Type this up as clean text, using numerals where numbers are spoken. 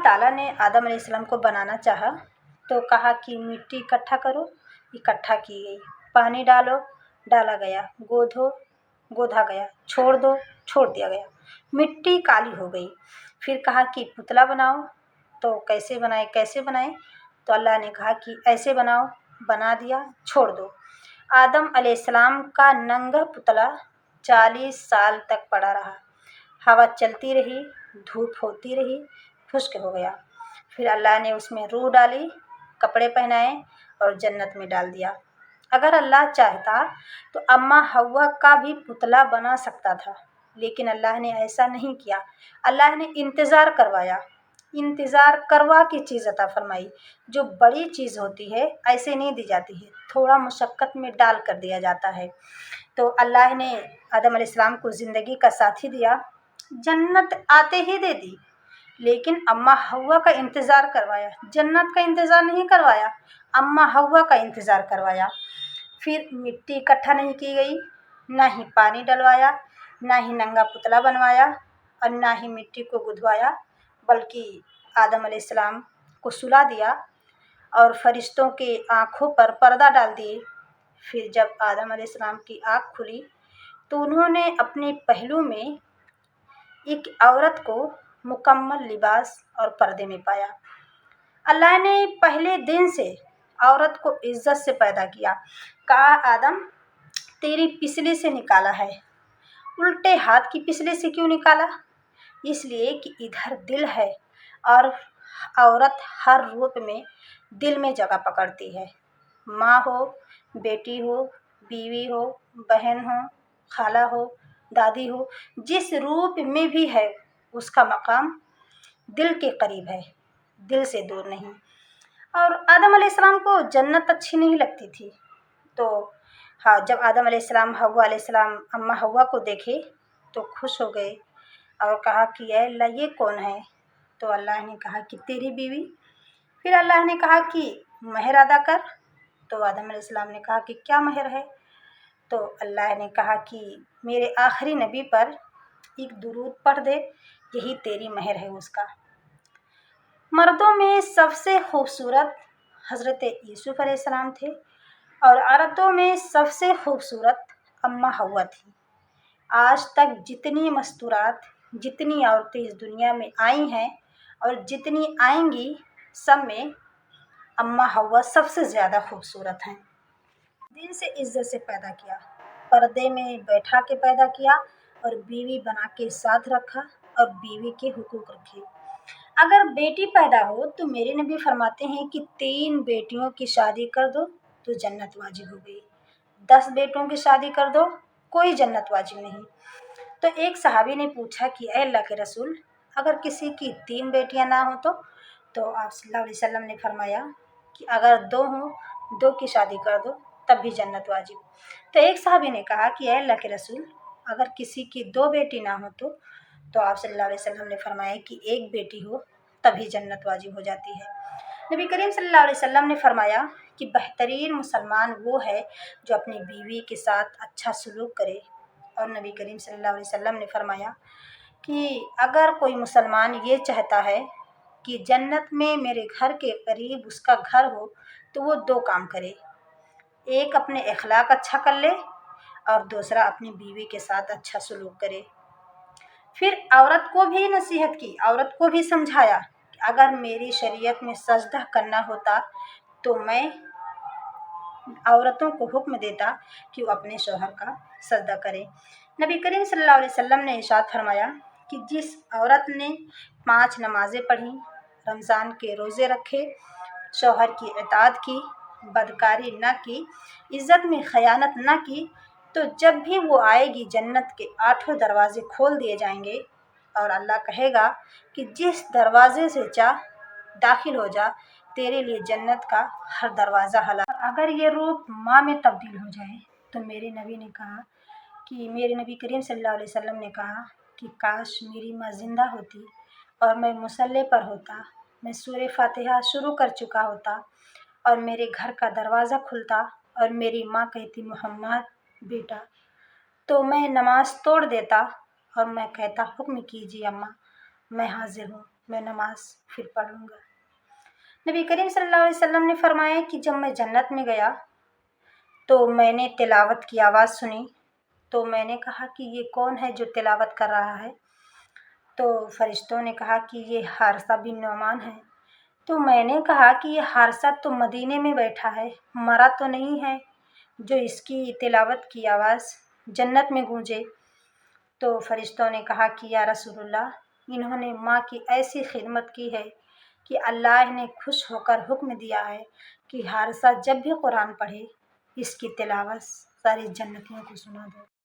ताला ने आदम अलैहिस्सलाम को बनाना चाहा तो कहा कि मिट्टी इकट्ठा करो, इकट्ठा की गई। पानी डालो, डाला गया। गोधो, गोधा गया। छोड़ दो, छोड़ दिया गया। मिट्टी काली हो गई। फिर कहा कि पुतला बनाओ, तो कैसे बनाए? तो अल्लाह ने कहा कि ऐसे बनाओ, बना दिया, छोड़ दो। आदम अलैहिस्सलाम का नंगा पुतला 40 साल तक पड़ा रहा। हवा चलती रही, धूप होती रही, खुश्क हो गया। फिर अल्लाह ने उसमें रूह डाली, कपड़े पहनाए और जन्नत में डाल दिया। अगर अल्लाह चाहता तो अम्मा हव्वा का भी पुतला बना सकता था, लेकिन अल्लाह ने ऐसा नहीं किया। अल्लाह ने इंतज़ार करवा के चीज़ अता फरमाई। जो बड़ी चीज़ होती है ऐसे नहीं दी जाती है, थोड़ा मुशक्क़त में डाल कर दिया जाता है। तो अल्लाह ने आदम अलैहिस्सलाम को ज़िंदगी का साथी दिया, जन्नत आते ही दे दी, लेकिन अम्मा हव्वा का इंतज़ार करवाया। जन्नत का इंतज़ार नहीं करवाया, अम्मा हव्वा का इंतज़ार करवाया। फिर मिट्टी इकट्ठा नहीं की गई, ना ही पानी डलवाया, ना ही नंगा पुतला बनवाया और ना ही मिट्टी को गुदवाया, बल्कि आदम अलैहिस्सलाम को सुला दिया और फरिश्तों के आँखों पर पर्दा डाल दिए। फिर जब आदम अलैहिस्सलाम की आँख खुली तो उन्होंने अपने पहलू में एक औरत को मुकम्मल लिबास और पर्दे में पाया। अल्लाह ने पहले दिन से औरत को इज्जत से पैदा किया। कहा, आदम तेरी पिछले से निकाला है। उल्टे हाथ की पिछले से क्यों निकाला? इसलिए कि इधर दिल है और औरत हर रूप में दिल में जगह पकड़ती है। माँ हो, बेटी हो, बीवी हो, बहन हो, खाला हो, दादी हो, जिस रूप में भी है उसका मकाम दिल के करीब है, दिल से दूर नहीं। और आदम अलैहिस्सलाम को जन्नत अच्छी नहीं लगती थी, तो हाँ, जब आदम अलैहिस्सलाम हव्वा अलैहिस्सलाम अम्मा हव्वा को देखे तो खुश हो गए और कहा कि ऐ अल्लाह ये कौन है? तो अल्लाह ने कहा कि तेरी बीवी। फिर अल्लाह ने कहा कि महर अदा कर। तो आदम अलैहिस्सलाम ने कहा कि क्या महर है? तो अल्लाह ने कहा कि मेरे आखिरी नबी पर एक दुरूद पढ़ दे, यही तेरी महर है उसका। मर्दों में सबसे खूबसूरत हज़रत यूसुफ़ अलैहिस्सलाम थे और औरतों में सबसे खूबसूरत अम्मा हव्वा थी। आज तक जितनी मस्तूरात, जितनी औरतें इस दुनिया में आई हैं और जितनी आएंगी, सब में अम्मा हव्वा सबसे ज़्यादा खूबसूरत हैं। दिल से इज्जत से पैदा किया, पर्दे में बैठा के पैदा किया और बीवी बना के साथ रखा और बीवी के हुकूक रखे। अगर बेटी पैदा हो तो मेरे नबी फरमाते हैं कि 3 बेटियों की शादी कर दो तो जन्नत वाजिब हो गई। 10 बेटों की शादी कर दो, कोई जन्नत वाजिब नहीं। तो एक सहाबी ने पूछा कि ऐ अल्लाह के रसूल, अगर किसी की 3 बेटियां ना हो तो आप सल्लल्लाहु अलैहि वसल्लम ने फरमाया कि अगर 2 हों, 2 की शादी कर दो, तब भी जन्नत वाजिब। तो एक सहाबी ने कहा कि ऐ अल्लाह के रसूल, अगर किसी की 2 बेटी ना हो तो आप सल्लल्लाहु अलैहि वसल्लम ने फरमाया कि 1 बेटी हो, तभी जन्नत वाजिब हो जाती है। नबी करीम सल्लल्लाहु अलैहि वसल्लम ने फरमाया कि बेहतरीन मुसलमान वो है जो अपनी बीवी के साथ अच्छा सलूक करे। और नबी करीम सल्लल्लाहु अलैहि वसल्लम ने फरमाया कि अगर कोई मुसलमान ये चाहता है कि जन्नत में मेरे घर के करीब उसका घर हो तो वो 2 काम करे, एक अपने अखलाक अच्छा कर ले और दूसरा अपनी बीवी के साथ अच्छा सलूक करे। फिर औरत को भी नसीहत की, औरत को भी समझाया कि अगर मेरी शरीयत में सजदा करना होता तो मैं औरतों को हुक्म देता कि वो अपने शौहर का सजदा करें। नबी करीम सल्लल्लाहु अलैहि वसल्लम ने इरशाद फरमाया कि जिस औरत ने 5 नमाज़ें पढ़ी, रमज़ान के रोज़े रखे, शौहर की इताअत की, बदकारी न की, इज़्ज़त में ख़यानत न की, तो जब भी वो आएगी जन्नत के 8 दरवाज़े खोल दिए जाएंगे और अल्लाह कहेगा कि जिस दरवाज़े से चाह दाखिल हो जा, तेरे लिए जन्नत का हर दरवाज़ा हलाल। अगर ये रूप माँ में तब्दील हो जाए तो मेरे नबी करीम सल्लल्लाहु अलैहि वसल्लम ने कहा कि काश मेरी माँ ज़िंदा होती और मैं मुसल्ले पर होता, मैं सूरे फातिहा शुरू कर चुका होता और मेरे घर का दरवाज़ा खुलता और मेरी माँ कहती मोहम्मद बेटा, तो मैं नमाज तोड़ देता और मैं कहता हुक्म कीजिए अम्मा, मैं हाजिर हूँ। میں نماز پھر پڑھ لوں گا۔ نبی کریم صلی اللہ علیہ وسلم نے فرمایا کہ جب میں جنت میں گیا تو میں نے تلاوت کی آواز سنی، تو میں نے کہا کہ یہ کون ہے جو تلاوت کر رہا ہے؟ تو فرشتوں نے کہا کہ یہ حارثہ بن نعمان ہے۔ تو میں نے کہا کہ یہ حارثہ تو مدینے میں بیٹھا ہے، مرا تو نہیں ہے جو اس کی تلاوت کی آواز جنت میں گونجے؟ تو فرشتوں نے کہا کہ یا رسول اللہ، انہوں نے ماں کی ایسی خدمت کی ہے کہ اللہ نے خوش ہو کر حکم دیا ہے کہ حارثہ جب بھی قرآن پڑھے اس کی تلاوت ساری جنتیوں کو سنا دو۔